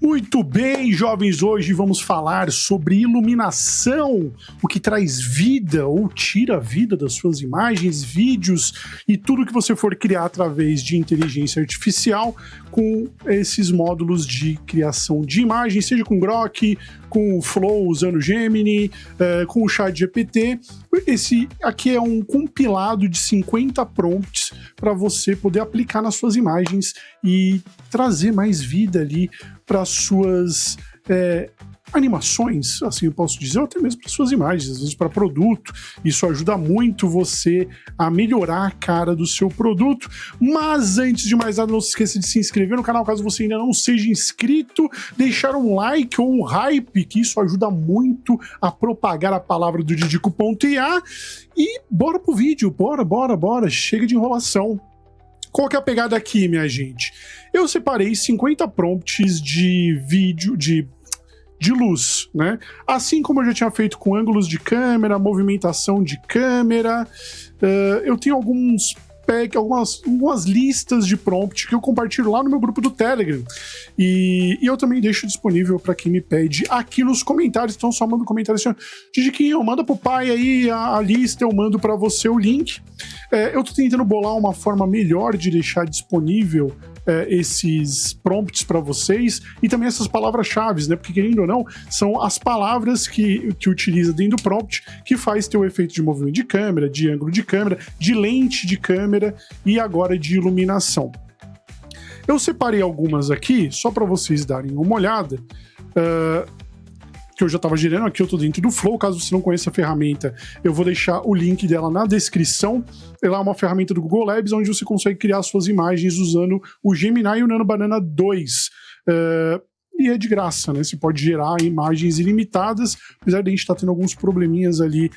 Muito bem, jovens, hoje vamos falar sobre iluminação, o que traz vida ou tira a vida das suas imagens, vídeos e tudo que você for criar através de inteligência artificial com esses módulos de criação de imagens, seja com Grok, com o Flow usando Gemini, com o ChatGPT. Esse aqui é um compilado de 50 prompts para você poder aplicar nas suas imagens e trazer mais vida ali para suas animações, assim eu posso dizer, ou até mesmo para suas imagens, às vezes para produto. Isso ajuda muito você a melhorar a cara do seu produto. Mas antes de mais nada, não se esqueça de se inscrever no canal caso você ainda não seja inscrito, deixar um like ou um hype, que isso ajuda muito a propagar a palavra do Didico.ia. E bora pro vídeo, bora, chega de enrolação. Qual que é a pegada aqui, minha gente? Eu separei 50 prompts de vídeo, de luz, né? Assim como eu já tinha feito com ângulos de câmera, movimentação de câmera, eu tenho algumas listas de prompt que eu compartilho lá no meu grupo do Telegram. E eu também deixo disponível para quem me pede aqui nos comentários. Então só manda um comentário assim: Didiquinho, manda pro pai aí a lista, eu mando para você o link. Eu tô tentando bolar uma forma melhor de deixar disponível esses prompts para vocês e também essas palavras-chave, né? Porque, querendo ou não, são as palavras que utiliza dentro do prompt que faz ter o efeito de movimento de câmera, de ângulo de câmera, de lente de câmera e agora de iluminação. Eu separei algumas aqui só para vocês darem uma olhada. Que eu já estava gerando aqui, eu estou dentro do Flow. Caso você não conheça a ferramenta, eu vou deixar o link dela na descrição. Ela é uma ferramenta do Google Labs, onde você consegue criar suas imagens usando o Gemini e o Nano Banana 2. E é de graça, né? Você pode gerar imagens ilimitadas, apesar de a gente estar tendo alguns probleminhas ali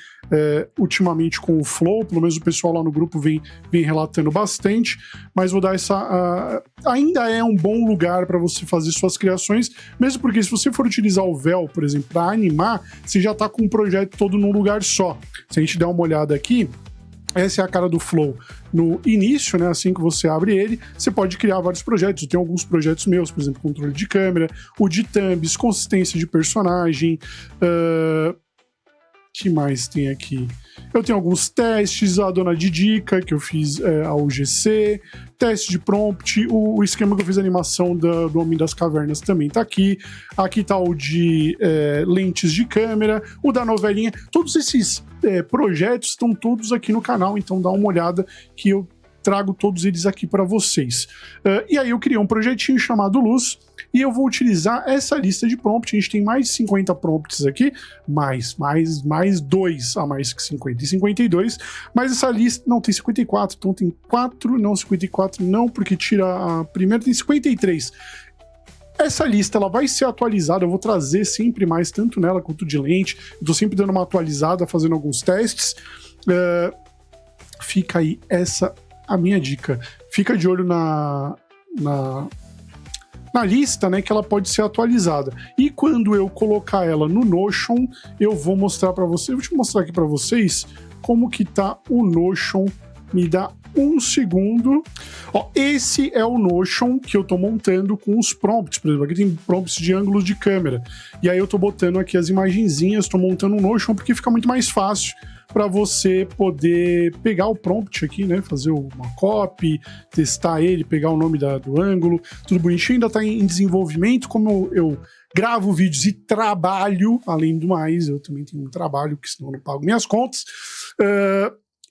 ultimamente com o Flow, pelo menos o pessoal lá no grupo vem relatando bastante, mas vou dar ainda é um bom lugar para você fazer suas criações, mesmo porque se você for utilizar o Vel, por exemplo, para animar, você já está com o projeto todo num lugar só. Se a gente der uma olhada aqui, essa é a cara do Flow no início, né? Assim que você abre ele, você pode criar vários projetos. Eu tenho alguns projetos meus, por exemplo, controle de câmera, o de thumbs, consistência de personagem. Que mais tem aqui? Eu tenho alguns testes, a dona Didica, que eu fiz ao GC, teste de prompt, o esquema que eu fiz a animação do Homem das Cavernas também tá aqui. Aqui tá o de lentes de câmera, o da novelinha. Todos esses projetos estão todos aqui no canal, então dá uma olhada que eu trago todos eles aqui para vocês. E aí eu criei um projetinho chamado Luz, e eu vou utilizar essa lista de prompts. A gente tem mais de 50 prompts aqui, mais 2 a mais que 50 e 52, mas essa lista, não, tem 54, então tem 4, não, 54 não, porque tira a primeira, tem 53. Essa lista ela vai ser atualizada, eu vou trazer sempre mais, tanto nela quanto de lente, eu tô sempre dando uma atualizada, fazendo alguns testes. Fica aí a minha dica. Fica de olho na lista, né, que ela pode ser atualizada. E quando eu colocar ela no Notion, eu vou mostrar para vocês, vou te mostrar aqui para vocês como que tá o Notion. Me dá um segundo. Ó, esse é o Notion que eu tô montando com os prompts. Por exemplo, aqui tem prompts de ângulos de câmera. E aí eu tô botando aqui as imagenzinhas, tô montando um Notion porque fica muito mais fácil para você poder pegar o prompt aqui, né, fazer uma copy, testar ele, pegar o nome do ângulo, tudo bonitinho. Ainda está em desenvolvimento. Como eu gravo vídeos e trabalho, além do mais, eu também tenho um trabalho, que senão eu não pago minhas contas,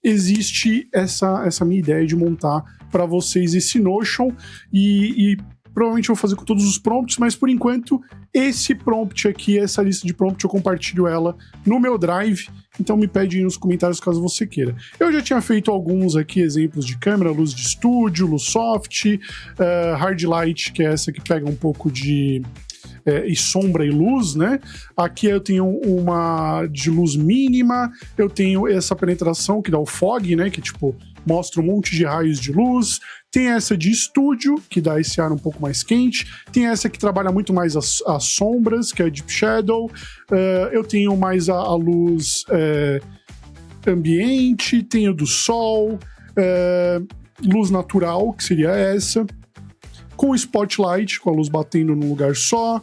existe essa minha ideia de montar para vocês esse Notion e provavelmente eu vou fazer com todos os prompts, mas por enquanto esse prompt aqui, essa lista de prompts, eu compartilho ela no meu Drive, então me pede aí nos comentários caso você queira. Eu já tinha feito alguns aqui, exemplos de câmera, luz de estúdio, luz soft, hard light, que é essa que pega um pouco de e sombra e luz, né? Aqui eu tenho uma de luz mínima, eu tenho essa penetração que dá o fog, né? Que tipo mostra um monte de raios de luz. Tem essa de estúdio, que dá esse ar um pouco mais quente. Tem essa que trabalha muito mais as sombras, que é a Deep Shadow. Eu tenho mais a luz ambiente, tenho do sol, luz natural, que seria essa. com spotlight, com a luz batendo num lugar só,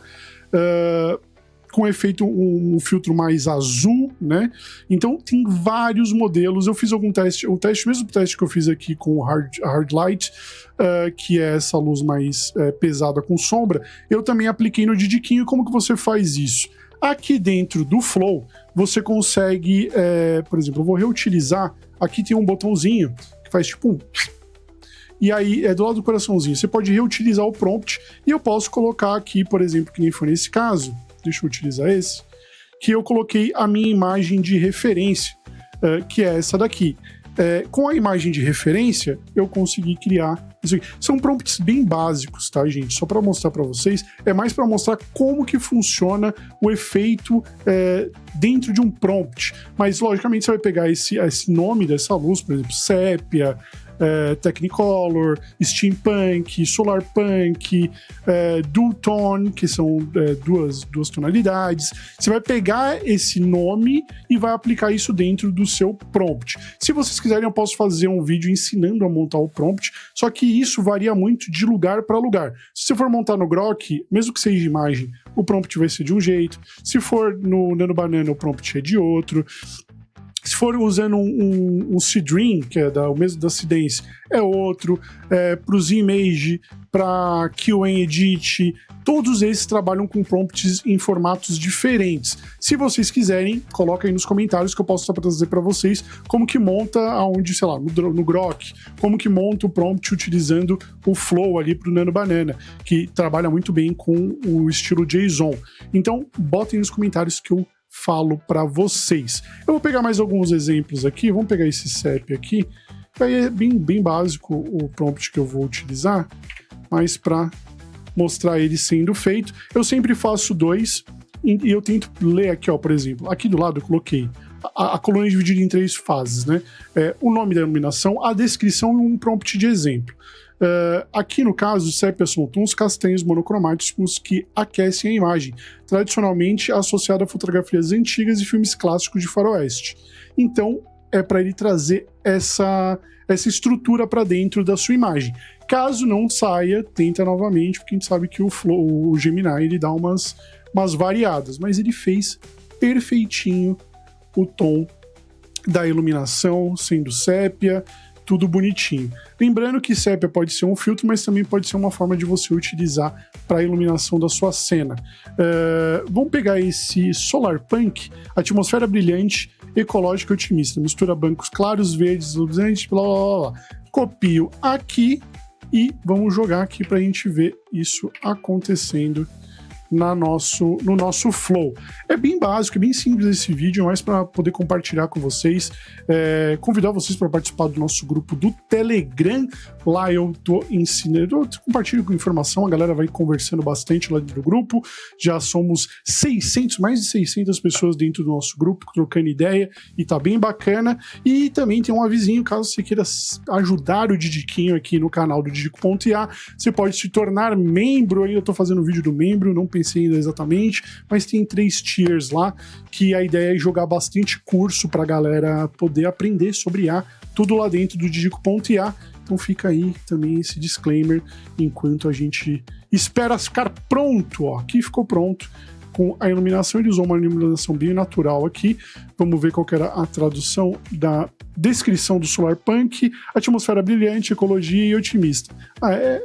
com efeito um filtro mais azul, né? Então tem vários modelos. Eu fiz algum teste, mesmo teste que eu fiz aqui com o hard light, que é essa luz mais pesada com sombra, eu também apliquei no Didiquinho. Como que você faz isso? Aqui dentro do Flow, você consegue, por exemplo, eu vou reutilizar, aqui tem um botãozinho que faz tipo um... E aí, do lado do coraçãozinho, você pode reutilizar o prompt, e eu posso colocar aqui, por exemplo, que nem foi nesse caso, deixa eu utilizar esse, que eu coloquei a minha imagem de referência, que é essa daqui. Com a imagem de referência, eu consegui criar isso aqui. São prompts bem básicos, tá, gente? Só para mostrar para vocês, é mais para mostrar como que funciona o efeito dentro de um prompt. Mas, logicamente, você vai pegar esse nome dessa luz, por exemplo, sépia, Technicolor, Steampunk, Solarpunk, Dual Tone, que são duas tonalidades. Você vai pegar esse nome e vai aplicar isso dentro do seu prompt. Se vocês quiserem, eu posso fazer um vídeo ensinando a montar o prompt, só que isso varia muito de lugar para lugar. Se você for montar no Grok, mesmo que seja imagem, o prompt vai ser de um jeito. Se for no Nano Banana, o prompt é de outro. Se for usando um Seedream, que é o mesmo da Seedance, é outro. Para os Image, para QA Edit, todos esses trabalham com prompts em formatos diferentes. Se vocês quiserem, coloca aí nos comentários que eu posso trazer para vocês como que monta aonde, sei lá, no Grok, como que monta o prompt utilizando o Flow ali para o Nano Banana, que trabalha muito bem com o estilo JSON. Então, botem nos comentários que eu falo para vocês. Eu vou pegar mais alguns exemplos aqui. Vamos pegar esse CEP aqui. Aí é bem básico o prompt que eu vou utilizar, mas para mostrar ele sendo feito, eu sempre faço 2 e eu tento ler aqui, ó, por exemplo, aqui do lado eu coloquei a coluna é dividida em 3 fases, né? O nome da iluminação, a descrição e um prompt de exemplo. Aqui no caso, sépia são tons castanhos monocromáticos que aquecem a imagem, tradicionalmente associada a fotografias antigas e filmes clássicos de faroeste. Então, é para ele trazer essa estrutura para dentro da sua imagem. Caso não saia, tenta novamente, porque a gente sabe que o Gemini ele dá umas variadas, mas ele fez perfeitinho o tom da iluminação, sendo sépia, tudo bonitinho. Lembrando que sépia pode ser um filtro, mas também pode ser uma forma de você utilizar para a iluminação da sua cena. Vamos pegar esse Solarpunk, atmosfera brilhante, ecológica e otimista, mistura bancos claros, verdes, luzentes, blá blá blá blá. Copio aqui e vamos jogar aqui para a gente ver isso acontecendo no nosso Flow. É bem básico, é bem simples esse vídeo, mas para poder compartilhar com vocês, convidar vocês para participar do nosso grupo do Telegram. Lá eu tô ensinando, eu compartilho com informação, a galera vai conversando bastante lá dentro do grupo. Já somos mais de 600 pessoas dentro do nosso grupo, trocando ideia, e tá bem bacana. E também tem um avisinho, caso você queira ajudar o Didiquinho aqui no canal do Didico.ia, você pode se tornar membro. Aí eu tô fazendo um vídeo do membro, não pensei ainda exatamente, mas tem 3 tiers lá, que a ideia é jogar bastante curso pra galera poder aprender sobre IA, tudo lá dentro do Didico.ia. Então fica aí também esse disclaimer, enquanto a gente espera ficar pronto, ó, aqui ficou pronto, com a iluminação. Ele usou uma iluminação bem natural aqui. Vamos ver qual que era a tradução da descrição do Solarpunk: atmosfera brilhante, ecologia e otimista.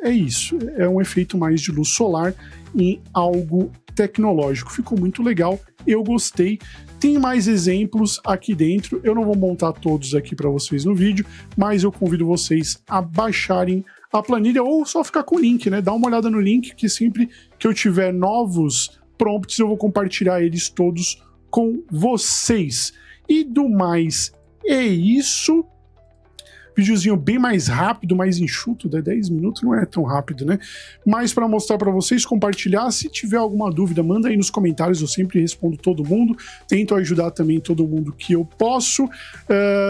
É isso, é um efeito mais de luz solar em algo tecnológico. Ficou muito legal, eu gostei. Tem mais exemplos aqui dentro, eu não vou montar todos aqui para vocês no vídeo, mas eu convido vocês a baixarem a planilha ou só ficar com o link, né? Dá uma olhada no link, que sempre que eu tiver novos prompts eu vou compartilhar eles todos com vocês. E do mais, é isso. Videozinho bem mais rápido, mais enxuto, 10 minutos não é tão rápido, né? Mas para mostrar para vocês, compartilhar. Se tiver alguma dúvida, manda aí nos comentários, eu sempre respondo todo mundo. Tento ajudar também todo mundo que eu posso.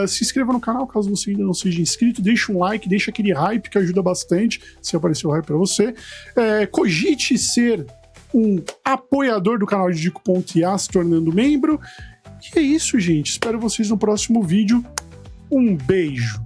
Se inscreva no canal caso você ainda não seja inscrito, deixa um like, deixa aquele hype que ajuda bastante, se aparecer o hype para você. Cogite ser um apoiador do canal de Didico.ia, se tornando membro. E é isso, gente. Espero vocês no próximo vídeo. Um beijo.